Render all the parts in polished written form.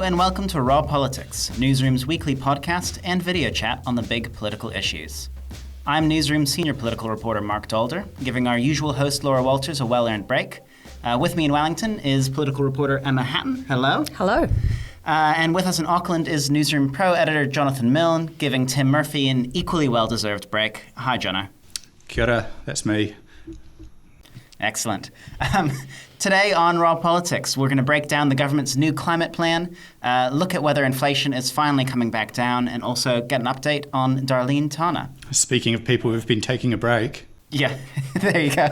and welcome to Raw Politics, Newsroom's weekly podcast and video chat on the big political issues. I'm Newsroom senior political reporter Marc Daalder, giving our usual host Laura Walters a well-earned break. With me in Wellington is political reporter Emma Hatton. Hello. Hello. And with us in Auckland is Newsroom Pro editor Jonathan Milne, giving Tim Murphy an equally well-deserved break. Hi, Jono. Kia ora, that's me. Excellent. Today on Raw Politics, we're going to break down the government's new climate plan, look at whether inflation is finally coming back down, and also get an update on Darlene Tana. Speaking of people who've been taking a break. Yeah, there you go.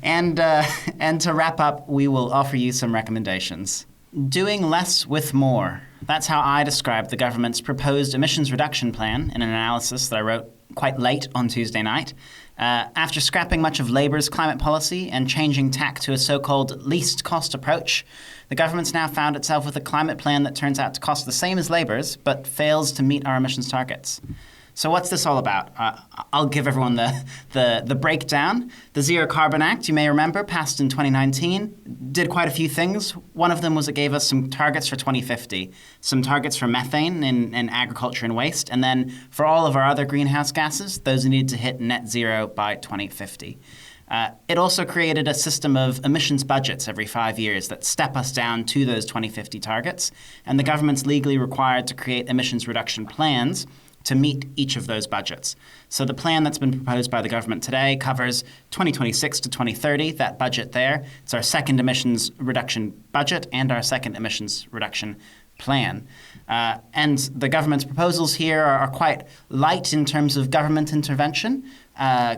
And to wrap up, we will offer you some recommendations. Doing less with more. That's how I described the government's proposed emissions reduction plan in an analysis that I wrote quite late on Tuesday night. After scrapping much of Labour's climate policy and changing tack to a so-called least cost approach, the government's now found itself with a climate plan that turns out to cost the same as Labour's, but fails to meet our emissions targets. So what's this all about? I'll give everyone the breakdown. The Zero Carbon Act, you may remember, passed in 2019, did quite a few things. One of them was it gave us some targets for 2050, some targets for methane in agriculture and waste, and then for all of our other greenhouse gases, those need to hit net zero by 2050. It also created a system of emissions budgets every 5 years that step us down to those 2050 targets, and the government's legally required to create emissions reduction plans to meet each of those budgets. So the plan that's been proposed by the government today covers 2026 to 2030, that budget there. It's our second emissions reduction budget and our second emissions reduction plan. And the government's proposals here are quite light in terms of government intervention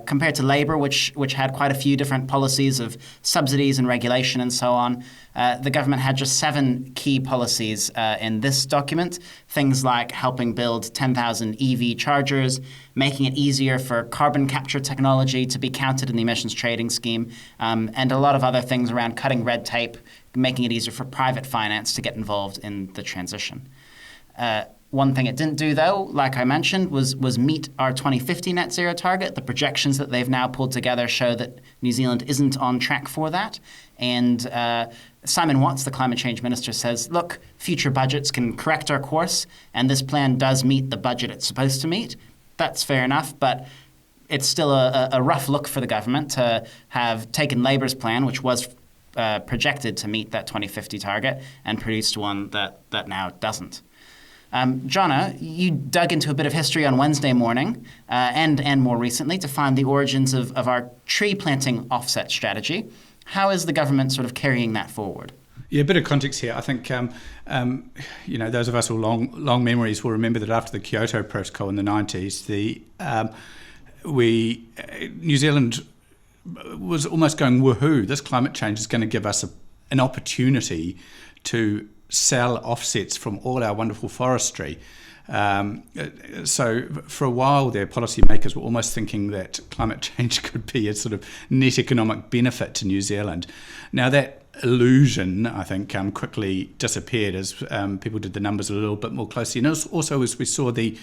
compared to Labour, which had quite a few different policies of subsidies and regulation and so on. The government had just 7 key policies in this document, things like helping build 10,000 EV chargers, making it easier for carbon capture technology to be counted in the emissions trading scheme, and a lot of other things around cutting red tape, making it easier for private finance to get involved in the transition. One thing it didn't do, though, like I mentioned, was meet our 2050 net zero target. The projections that they've now pulled together show that New Zealand isn't on track for that. And Simon Watts, the climate change minister, says, look, future budgets can correct our course, and this plan does meet the budget it's supposed to meet. That's fair enough, but it's still a rough look for the government to have taken Labour's plan, which was projected to meet that 2050 target, and produced one that now doesn't. Jonna, you dug into a bit of history on Wednesday morning and more recently to find the origins of our tree planting offset strategy. How is the government sort of carrying that forward? Yeah, a bit of context here. I think, those of us with long memories will remember that after the Kyoto Protocol in the 90s, New Zealand was almost going, woohoo, this climate change is going to give us an opportunity to sell offsets from all our wonderful forestry. So for a while there, policymakers were almost thinking that climate change could be a sort of net economic benefit to New Zealand. Now that illusion, I think, quickly disappeared as people did the numbers a little bit more closely. And also as we saw the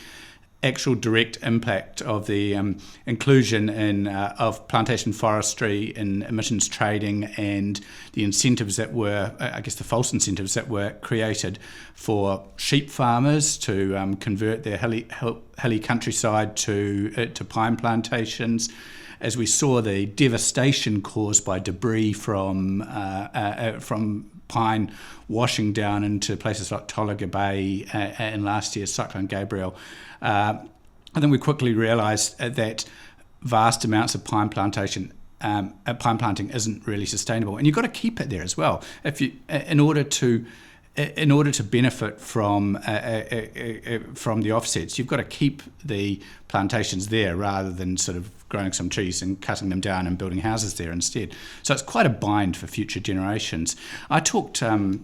actual direct impact of the inclusion of plantation forestry in emissions trading and the incentives that were, the false incentives that were created for sheep farmers to convert their hilly countryside to pine plantations. As we saw the devastation caused by debris from pine washing down into places like Tolaga Bay and last year's Cyclone Gabriel. I think we quickly realised that vast amounts of pine planting isn't really sustainable, and you've got to keep it there as well. In order to benefit from the offsets, you've got to keep the plantations there rather than sort of growing some trees and cutting them down and building houses there instead. So it's quite a bind for future generations. I talked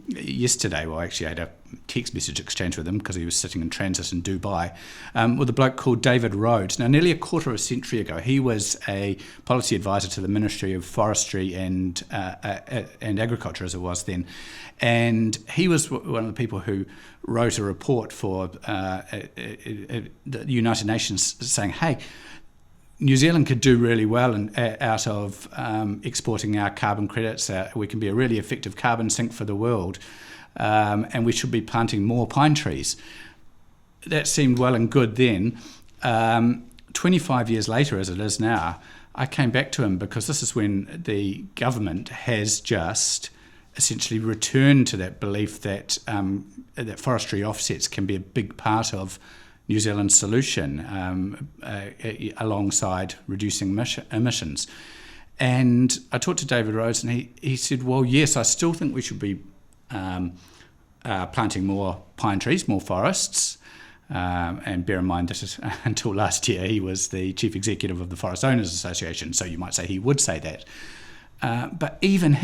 yesterday, well, actually I had a text message exchange with him because he was sitting in transit in Dubai, with a bloke called David Rhodes. Now, nearly a quarter of a century ago, he was a policy advisor to the Ministry of Forestry and Agriculture, as it was then. And he was one of the people who wrote a report for the United Nations saying, hey, New Zealand could do really well out of exporting our carbon credits. We can be a really effective carbon sink for the world. and we should be planting more pine trees. That seemed well and good then. 25 years later, as it is now, I came back to him because this is when the government has just essentially returned to that belief that that forestry offsets can be a big part of New Zealand's solution alongside reducing emissions. And I talked to David Rose, and he said, well, yes, I still think we should be planting more pine trees, more forests. And bear in mind that until last year he was the chief executive of the Forest Owners Association, so you might say he would say that. But even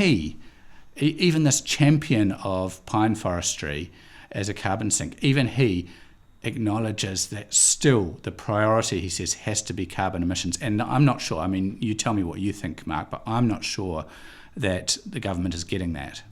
this champion of pine forestry as a carbon sink, even he acknowledges that still the priority, he says, has to be carbon emissions. And I'm not sure, I mean, you tell me what you think, Mark, but I'm not sure that the government is getting that.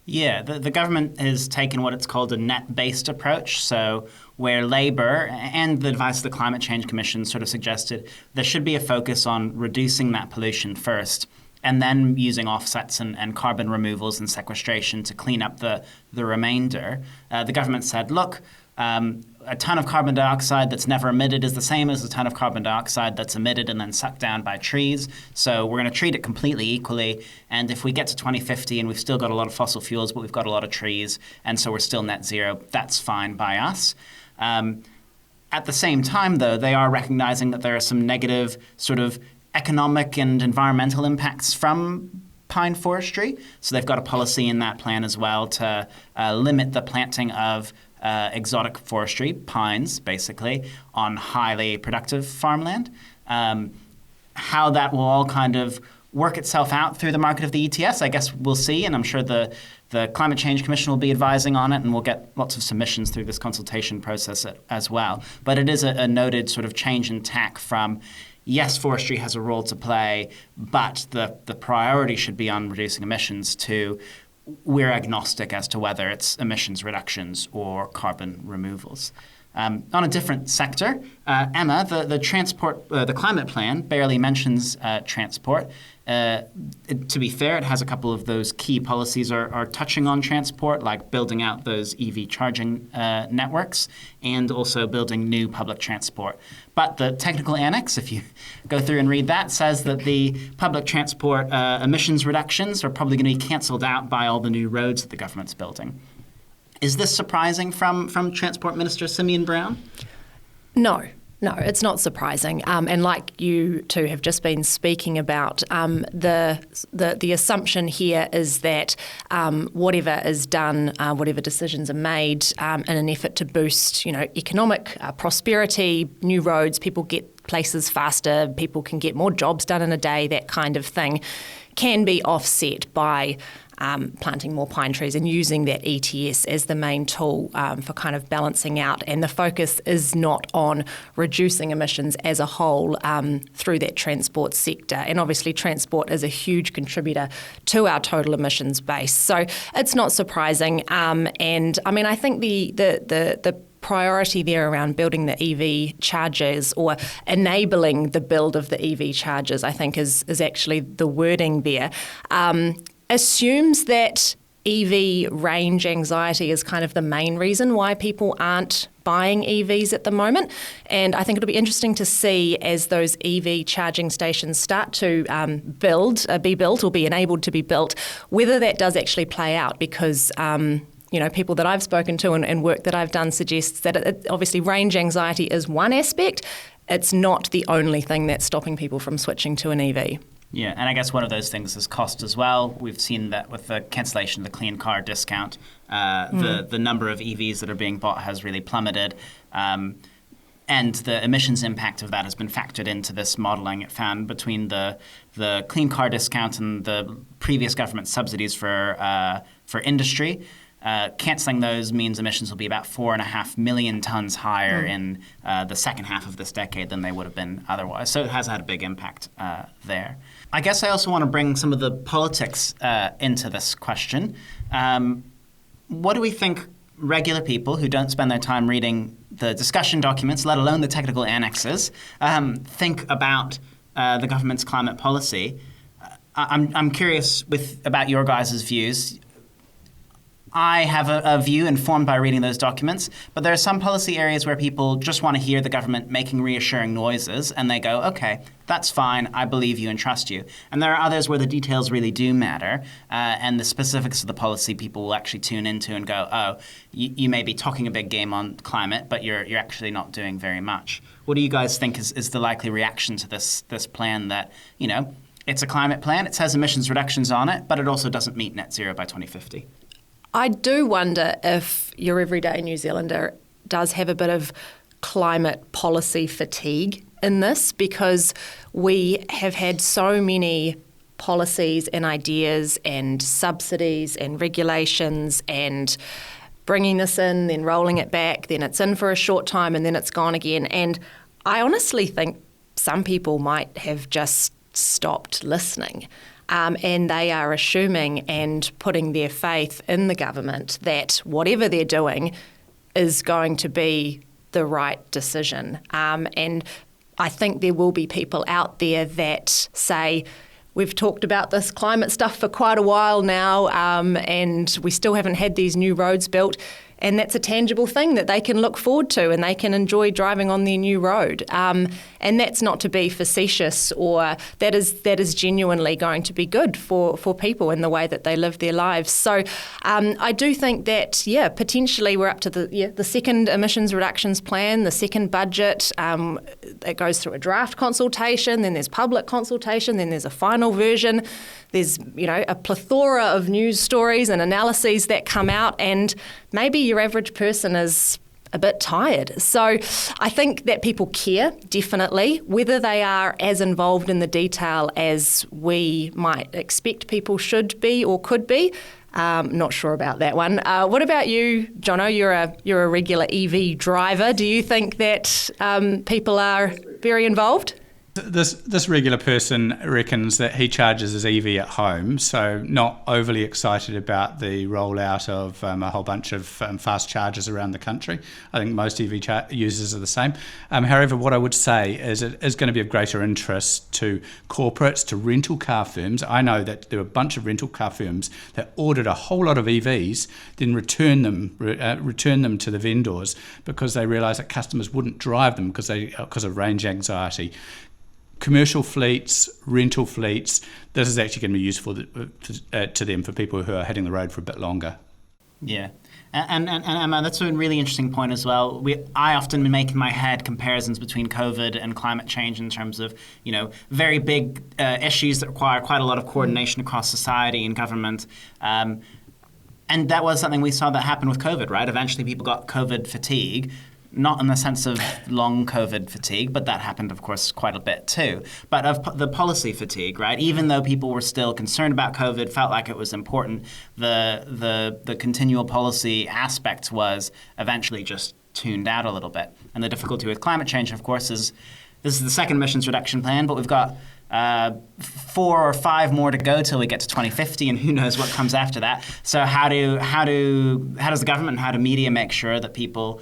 Yeah, the government has taken what it's called a net-based approach, so where Labour and the advice of the Climate Change Commission sort of suggested there should be a focus on reducing that pollution first, and then using offsets and carbon removals and sequestration to clean up the remainder. The government said, look, a ton of carbon dioxide that's never emitted is the same as a ton of carbon dioxide that's emitted and then sucked down by trees. So we're going to treat it completely equally. And if we get to 2050 and we've still got a lot of fossil fuels, but we've got a lot of trees, and so we're still net zero, that's fine by us. At the same time, though, they are recognizing that there are some negative sort of economic and environmental impacts from pine forestry. So they've got a policy in that plan as well to limit the planting of exotic forestry, pines, basically, on highly productive farmland. How that will all kind of work itself out through the market of the ETS, I guess we'll see, and I'm sure the Climate Change Commission will be advising on it, and we'll get lots of submissions through this consultation process as well. But it is a noted sort of change in tack from, yes, forestry has a role to play, but the priority should be on reducing emissions, to we're agnostic as to whether it's emissions reductions or carbon removals. On a different sector, Emma, the climate plan barely mentions transport. To be fair, it has a couple of those key policies are touching on transport, like building out those EV charging networks and also building new public transport. But the technical annex, if you go through and read that, says that the public transport emissions reductions are probably going to be cancelled out by all the new roads that the government's building. Is this surprising from Transport Minister Simeon Brown? No, it's not surprising. And like you two have just been speaking about, the assumption here is that whatever is done, whatever decisions are made in an effort to boost, economic prosperity, new roads, people get places faster, people can get more jobs done in a day, that kind of thing, can be offset by planting more pine trees and using that ETS as the main tool for kind of balancing out. And the focus is not on reducing emissions as a whole through that transport sector. And obviously transport is a huge contributor to our total emissions base. So it's not surprising. And I mean, I think the priority there around building the EV chargers or enabling the build of the EV chargers, I think is actually the wording there. Assumes that EV range anxiety is kind of the main reason why people aren't buying EVs at the moment. And I think it'll be interesting to see as those EV charging stations start to be built or be enabled to be built, whether that does actually play out, because people that I've spoken to and work that I've done suggests that obviously range anxiety is one aspect. It's not the only thing that's stopping people from switching to an EV. Yeah, and I guess one of those things is cost as well. We've seen that with the cancellation of the clean car discount, the number of EVs that are being bought has really plummeted. And the emissions impact of that has been factored into this modelling. It found between the clean car discount and the previous government subsidies for industry, cancelling those means emissions will be about 4.5 million tonnes higher in the second half of this decade than they would have been otherwise. So it has had a big impact there. I guess I also want to bring some of the politics into this question. What do we think regular people who don't spend their time reading the discussion documents, let alone the technical annexes, think about the government's climate policy? I'm curious about your guys' views. I have a view informed by reading those documents, but there are some policy areas where people just want to hear the government making reassuring noises, and they go, okay, that's fine, I believe you and trust you. And there are others where the details really do matter, and the specifics of the policy people will actually tune into and go, oh, you may be talking a big game on climate, but you're actually not doing very much. What do you guys think is the likely reaction to this plan that, it's a climate plan, it says emissions reductions on it, but it also doesn't meet net zero by 2050? I do wonder if your everyday New Zealander does have a bit of climate policy fatigue in this, because we have had so many policies and ideas and subsidies and regulations and bringing this in, then rolling it back, then it's in for a short time and then it's gone again. And I honestly think some people might have just stopped listening. And they are assuming and putting their faith in the government that whatever they're doing is going to be the right decision. And I think there will be people out there that say, we've talked about this climate stuff for quite a while now, and we still haven't had these new roads built. And that's a tangible thing that they can look forward to, and they can enjoy driving on their new road. And that's not to be facetious, or that is genuinely going to be good for people in the way that they live their lives. So I do think that, potentially we're up to the second emissions reductions plan, the second budget. It goes through a draft consultation, then there's public consultation, then there's a final version. There's, a plethora of news stories and analyses that come out, and maybe your average person is a bit tired. So I think that people care, definitely. Whether they are as involved in the detail as we might expect people should be or could be, not sure about that one. What about you, Jono? You're a regular EV driver. Do you think that people are very involved? This regular person reckons that he charges his EV at home, so not overly excited about the rollout of a whole bunch of fast chargers around the country. I think most EV users are the same. However, what I would say is it is going to be of greater interest to corporates, to rental car firms. I know that there are a bunch of rental car firms that ordered a whole lot of EVs, then return them to the vendors because they realised that customers wouldn't drive them because of range anxiety. Commercial fleets, rental fleets, this is actually going to be useful to them for people who are hitting the road for a bit longer. Yeah. And Emma, that's a really interesting point as well. I often make in my head comparisons between COVID and climate change in terms of, very big issues that require quite a lot of coordination across society and government. And that was something we saw that happen with COVID, right? Eventually people got COVID fatigue. Not in the sense of long COVID fatigue, but that happened, of course, quite a bit too. But of the policy fatigue, right? Even though people were still concerned about COVID, felt like it was important, the continual policy aspect was eventually just tuned out a little bit. And the difficulty with climate change, of course, is this is the second emissions reduction plan, but we've got 4 or 5 more to go till we get to 2050, and who knows what comes after that. So how does the government and how do media make sure that people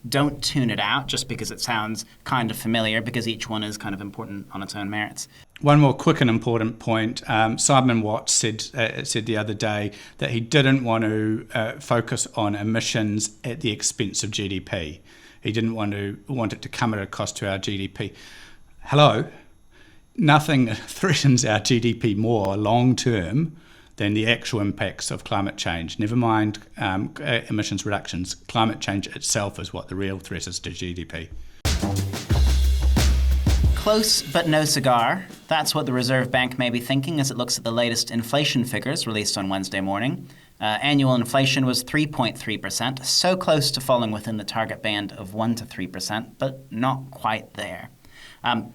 don't tune it out just because it sounds kind of familiar, because each one is kind of important on its own merits? One more quick and important point. Simon Watt said the other day that he didn't want to focus on emissions at the expense of GDP. He didn't want it to come at a cost to our GDP. Hello? Nothing threatens our GDP more long term than the actual impacts of climate change. Never mind emissions reductions. Climate change itself is what the real threat is to GDP. Close but no cigar. That's what the Reserve Bank may be thinking as it looks at the latest inflation figures released on Wednesday morning. Annual inflation was 3.3%, so close to falling within the target band of 1 to 3%, but not quite there.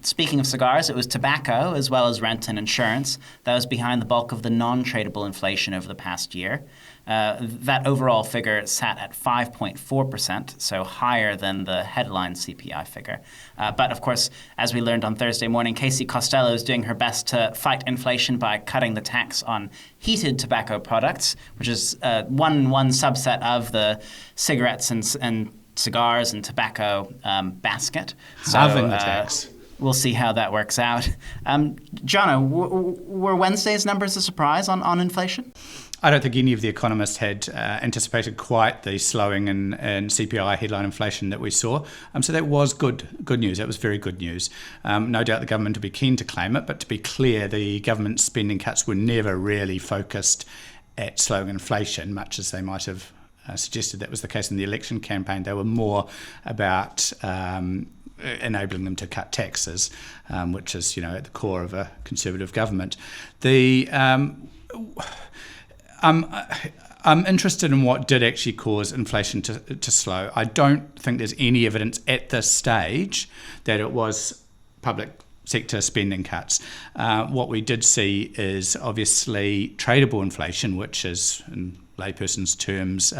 Speaking of cigars, it was tobacco as well as rent and insurance that was behind the bulk of the non-tradable inflation over the past year. That overall figure sat at 5.4%, so higher than the headline CPI figure. But of course, as we learned on Thursday morning, Casey Costello is doing her best to fight inflation by cutting the tax on heated tobacco products, which is one subset of the cigarettes and cigars and tobacco basket. Halving the tax. We'll see how that works out. Jono, were Wednesday's numbers a surprise on inflation? I don't think any of the economists had anticipated quite the slowing in CPI headline inflation that we saw. So that was good news. That was very good news. No doubt the government will be keen to claim it, but to be clear, the government spending cuts were never really focused at slowing inflation, much as they might have suggested that was the case in the election campaign. They were more about enabling them to cut taxes, which is, at the core of a Conservative government. I'm interested in what did actually cause inflation to slow. I don't think there's any evidence at this stage that it was public sector spending cuts. What we did see is obviously tradable inflation, which is, in layperson's terms,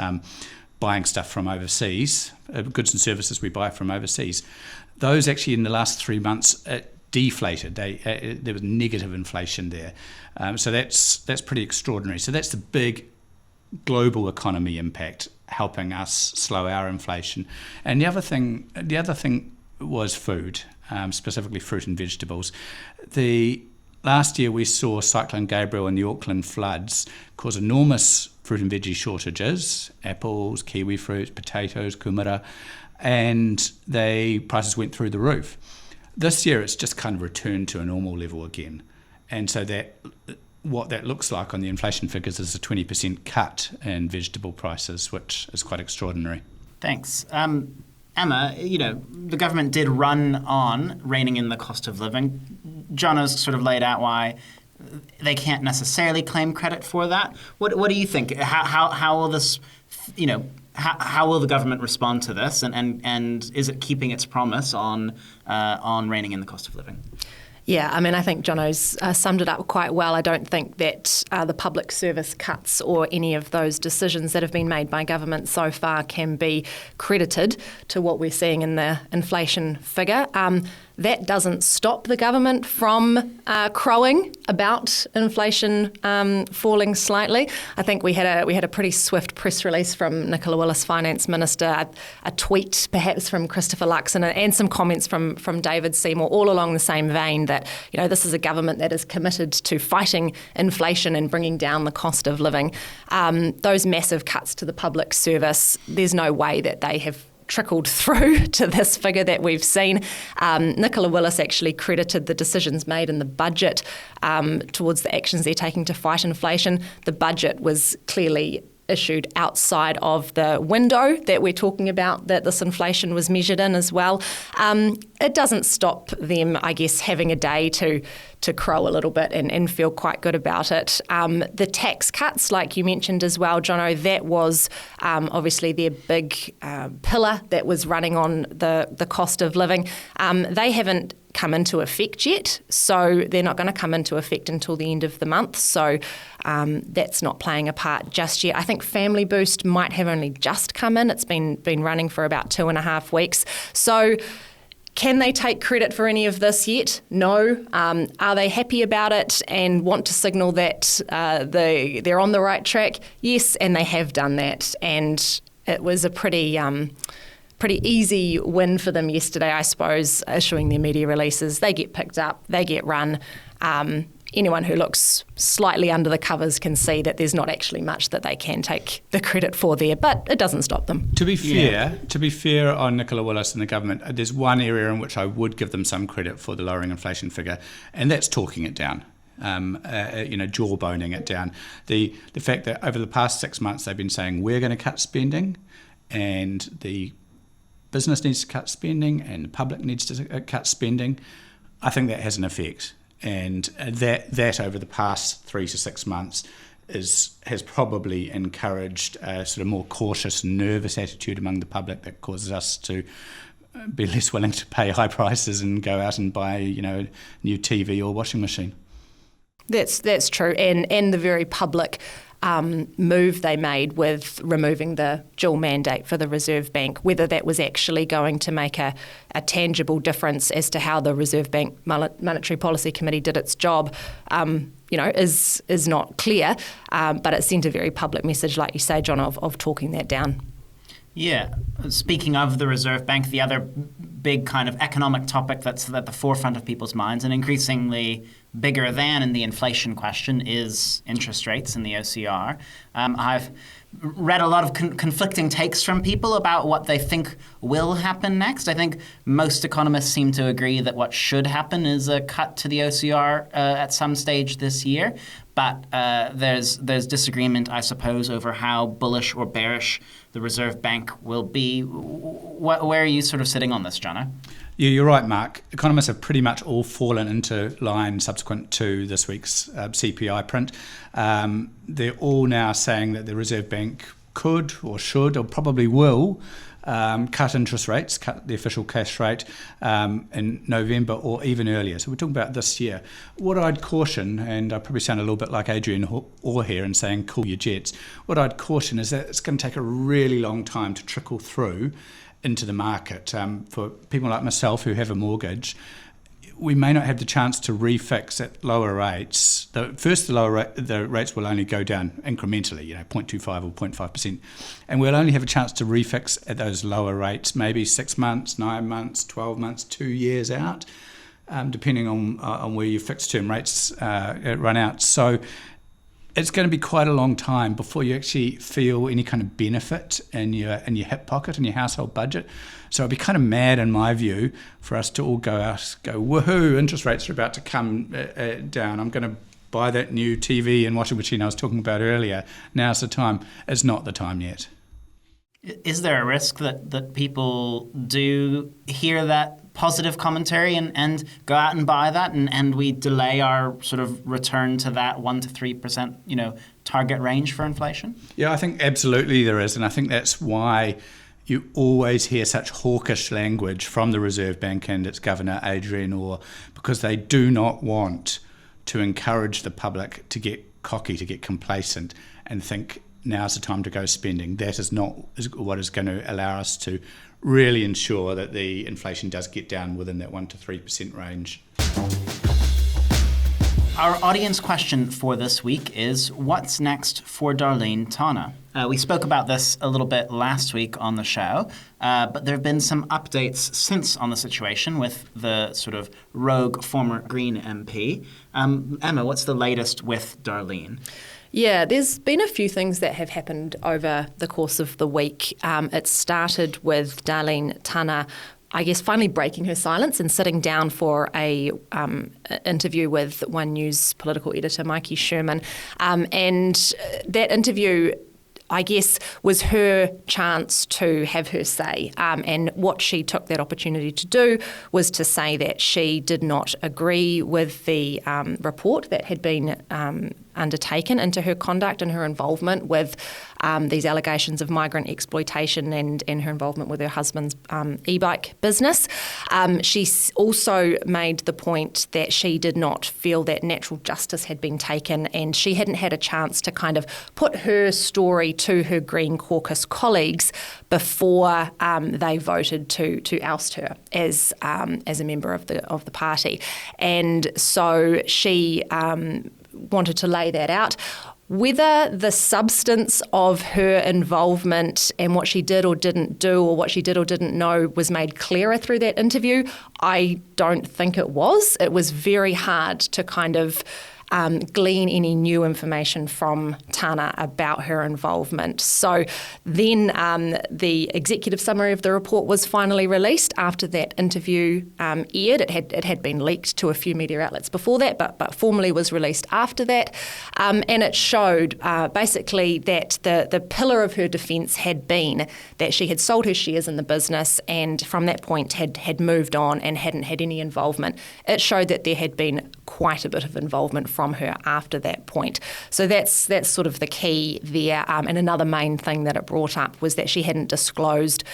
buying stuff from overseas, goods and services we buy from overseas. Those actually in the last 3 months deflated. There was negative inflation there. So that's pretty extraordinary. So that's the big global economy impact helping us slow our inflation. And the other thing was food, specifically fruit and vegetables. Last year we saw Cyclone Gabriel and the Auckland floods cause enormous fruit and veggie shortages, apples, kiwi fruits, potatoes, kumara, and prices went through the roof. This year it's just kind of returned to a normal level again. And so what that looks like on the inflation figures is a 20% cut in vegetable prices, which is quite extraordinary. Thanks. Emma, the government did run on reining in the cost of living. Jono's sort of laid out why they can't necessarily claim credit for that. What do you think? How will this, how will the government respond to this? And is it keeping its promise on reining in the cost of living? Yeah, I think Jono's summed it up quite well. I don't think that the public service cuts or any of those decisions that have been made by government so far can be credited to what we're seeing in the inflation figure. That doesn't stop the government from crowing about inflation falling slightly. I think we had a pretty swift press release from Nicola Willis, Finance Minister, a tweet perhaps from Christopher Luxon, and some comments from David Seymour, all along the same vein that this is a government that is committed to fighting inflation and bringing down the cost of living. Those massive cuts to the public service, there's no way that they have trickled through to this figure that we've seen. Nicola Willis actually credited the decisions made in the budget towards the actions they're taking to fight inflation. The budget was clearly issued outside of the window that we're talking about, that this inflation was measured in as well. It doesn't stop them, I guess, having a day to crow a little bit and feel quite good about it. The tax cuts, like you mentioned as well, Jono, that was obviously their big pillar that was running on the cost of living. They haven't come into effect yet, so they're not going to come into effect until the end of the month, so that's not playing a part just yet. I think Family Boost might have only just come in. It's been running for about 2.5 weeks. So can they take credit for any of this yet? No. Are they happy about it and want to signal that they're on the right track? Yes, and they have done that, and it was a pretty easy win for them yesterday, I suppose, issuing their media releases. They get picked up, they get run. Anyone who looks slightly under the covers can see that there's not actually much that they can take the credit for there, but it doesn't stop them. To be fair on Nicola Willis and the government, there's one area in which I would give them some credit for the lowering inflation figure, and that's talking it down. Jawboning it down. The fact that over the past 6 months they've been saying we're going to cut spending, and the business needs to cut spending and the public needs to cut spending, I think that has an effect. And that over the past 3 to 6 months has probably encouraged a sort of more cautious, nervous attitude among the public that causes us to be less willing to pay high prices and go out and buy, a new TV or washing machine. That's true, and the very public move they made with removing the dual mandate for the Reserve Bank, whether that was actually going to make a tangible difference as to how the Reserve Bank Monetary Policy Committee did its job, is not clear. But it sent a very public message, like you say, John, of talking that down. Yeah. Speaking of the Reserve Bank, the other big kind of economic topic that's at the forefront of people's minds, and increasingly bigger than in the inflation question is interest rates in the OCR. I've read a lot of conflicting takes from people about what they think will happen next. I think most economists seem to agree that what should happen is a cut to the OCR at some stage this year. But there's disagreement, I suppose, over how bullish or bearish the Reserve Bank will be. Where are you sort of sitting on this, Jono? Yeah, you're right, Mark. Economists have pretty much all fallen into line subsequent to this week's CPI print. They're all now saying that the Reserve Bank could or should or probably will cut interest rates, cut the official cash rate in November or even earlier. So we're talking about this year. What I'd caution, and I probably sound a little bit like Adrian Orr here in saying cool your jets, what I'd caution is that it's going to take a really long time to trickle through into the market. For people like myself who have a mortgage, we may not have the chance to refix at lower rates. The rates will only go down incrementally, 0.25 or 0.5%. And we'll only have a chance to refix at those lower rates, maybe 6 months, 9 months, 12 months, 2 years out, depending on where your fixed term rates run out. So it's going to be quite a long time before you actually feel any kind of benefit in your hip pocket, in your household budget. So it'd be kind of mad, in my view, for us to all go woohoo, interest rates are about to come down. I'm going to buy that new TV and washing machine I was talking about earlier. Now's the time. It's not the time yet. Is there a risk that people do hear that positive commentary and go out and buy that, and we delay our sort of return to that 1% to 3%, target range for inflation? Yeah, I think absolutely there is, and I think that's why you always hear such hawkish language from the Reserve Bank and its governor, Adrian Orr, because they do not want to encourage the public to get cocky, to get complacent and think now's the time to go spending. That is not what is going to allow us to really ensure that the inflation does get down within that 1% to 3% range. Our audience question for this week is, what's next for Darlene Tana? We spoke about this a little bit last week on the show, but there have been some updates since on the situation with the sort of rogue former Green MP. Emma, what's the latest with Darlene? Yeah, there's been a few things that have happened over the course of the week. It started with Darlene Tana, I guess, finally breaking her silence and sitting down for a interview with One News political editor Mikey Sherman. And that interview, I guess, was her chance to have her say. And what she took that opportunity to do was to say that she did not agree with the report that had been undertaken into her conduct and her involvement with these allegations of migrant exploitation and her involvement with her husband's e-bike business. She also made the point that she did not feel that natural justice had been taken, and she hadn't had a chance to kind of put her story to her Green Caucus colleagues before they voted to oust her as a member of the party. And so she wanted to lay that out. Whether the substance of her involvement and what she did or didn't do, or what she did or didn't know, was made clearer through that interview, I don't think it was. It was very hard to kind of glean any new information from Tana about her involvement. So then the executive summary of the report was finally released after that interview aired. It had been leaked to a few media outlets before that, but formally was released after that. And it showed basically that the pillar of her defence had been that she had sold her shares in the business and from that point had moved on and hadn't had any involvement. It showed that there had been quite a bit of involvement from her after that point. So that's sort of the key there. And another main thing that it brought up was that she hadn't disclosed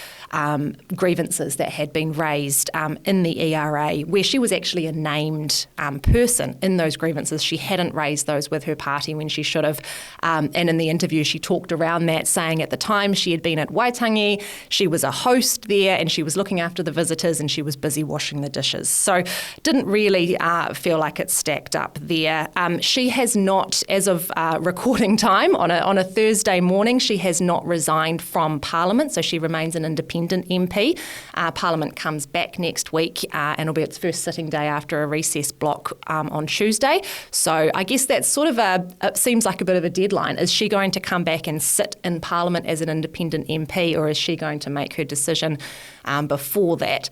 grievances that had been raised in the ERA, where she was actually a named person in those grievances. She hadn't raised those with her party when she should have. And in the interview, she talked around that, saying at the time she had been at Waitangi, she was a host there, and she was looking after the visitors, and she was busy washing the dishes. So didn't really feel like it stacked up there. She has not, as of recording time on a Thursday morning, she has not resigned from Parliament, so she remains an independent MP. Parliament comes back next week and it'll be its first sitting day after a recess block on Tuesday. So I guess that's sort of it seems like a bit of a deadline. Is she going to come back and sit in Parliament as an independent MP, or is she going to make her decision before that?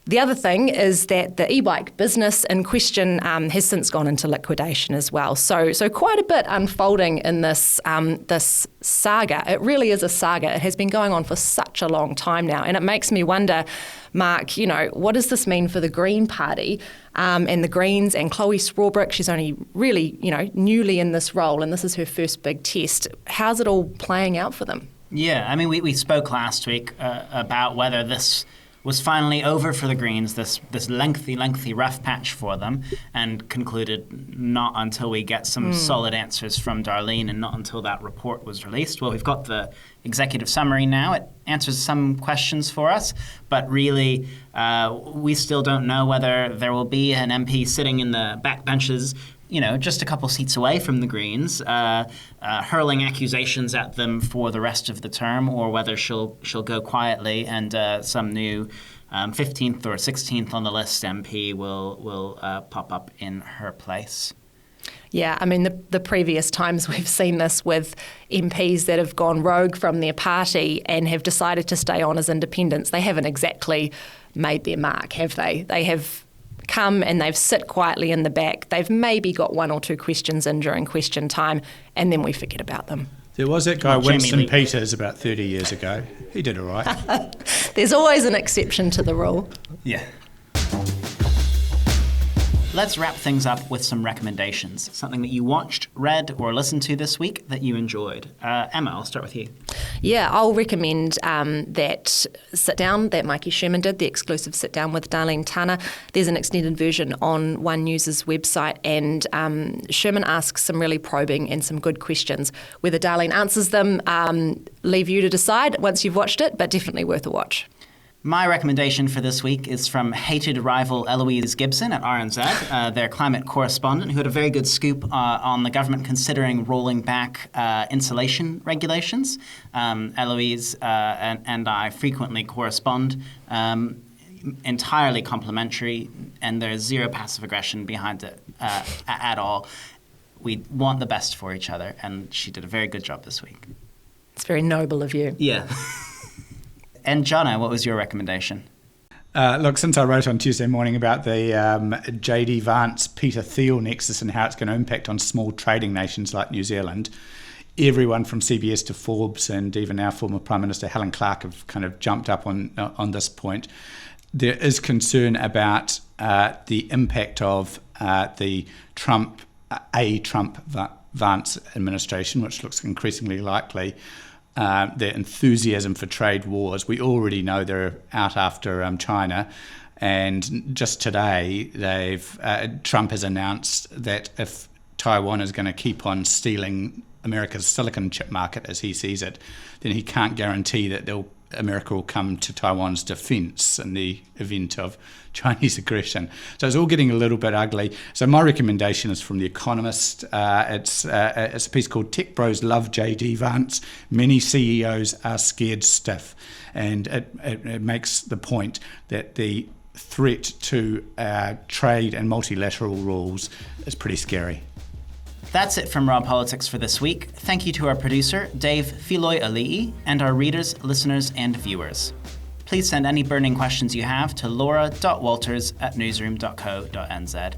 The other thing is that the e-bike business in question has since gone into liquidation as well. So quite a bit unfolding in this this saga. It really is a saga. It has been going on for such a long time now, and it makes me wonder, Mark, what does this mean for the Green Party and the Greens and Chloe Swarbrick? She's only really, newly in this role, and this is her first big test. How's it all playing out for them? Yeah, I mean, we spoke last week about whether this was finally over for the Greens, this lengthy rough patch for them, and concluded not until we get some solid answers from Darlene and not until that report was released. Well, we've got the executive summary now. It answers some questions for us, but really we still don't know whether there will be an MP sitting in the backbenches, just a couple seats away from the Greens, hurling accusations at them for the rest of the term, or whether she'll go quietly and some new 15th or 16th on the list MP will pop up in her place. Yeah, I mean, the previous times we've seen this with MPs that have gone rogue from their party and have decided to stay on as independents, they haven't exactly made their mark, have they? They have come and they've sit quietly in the back. They've maybe got one or two questions in during question time, and then we forget about them. There was that guy, Winston Peters, about 30 years ago. He did all right. There's always an exception to the rule. Yeah. Let's wrap things up with some recommendations. Something that you watched, read, or listened to this week that you enjoyed. Emma, I'll start with you. Yeah, I'll recommend that sit-down that Mikey Sherman did, the exclusive sit-down with Darlene Tana. There's an extended version on One News's website, and Sherman asks some really probing and some good questions. Whether Darlene answers them, leave you to decide once you've watched it, but definitely worth a watch. My recommendation for this week is from hated rival Eloise Gibson at RNZ, their climate correspondent, who had a very good scoop on the government considering rolling back insulation regulations. Eloise and I frequently correspond, entirely complimentary, and there's zero passive aggression behind it at all. We want the best for each other, and she did a very good job this week. It's very noble of you. Yeah. And Jono, what was your recommendation? Look, since I wrote on Tuesday morning about the J.D. Vance-Peter Thiel nexus and how it's going to impact on small trading nations like New Zealand, everyone from CBS to Forbes and even our former Prime Minister Helen Clark have kind of jumped up on this point. There is concern about the impact of the Trump-Vance administration, which looks increasingly likely. Their enthusiasm for trade wars. We already know they're out after China, and just today Trump has announced that if Taiwan is going to keep on stealing America's silicon chip market as he sees it, then he can't guarantee that America will come to Taiwan's defense in the event of Chinese aggression. So it's all getting a little bit ugly. So my recommendation is from The Economist. It's a piece called Tech Bros Love J.D. Vance. Many CEOs are scared stiff. And it makes the point that the threat to trade and multilateral rules is pretty scary. That's it from Raw Politics for this week. Thank you to our producer, Dave Filoi-Ali'i, and our readers, listeners, and viewers. Please send any burning questions you have to laura.walters@newsroom.co.nz.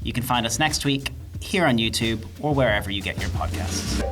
You can find us next week here on YouTube or wherever you get your podcasts.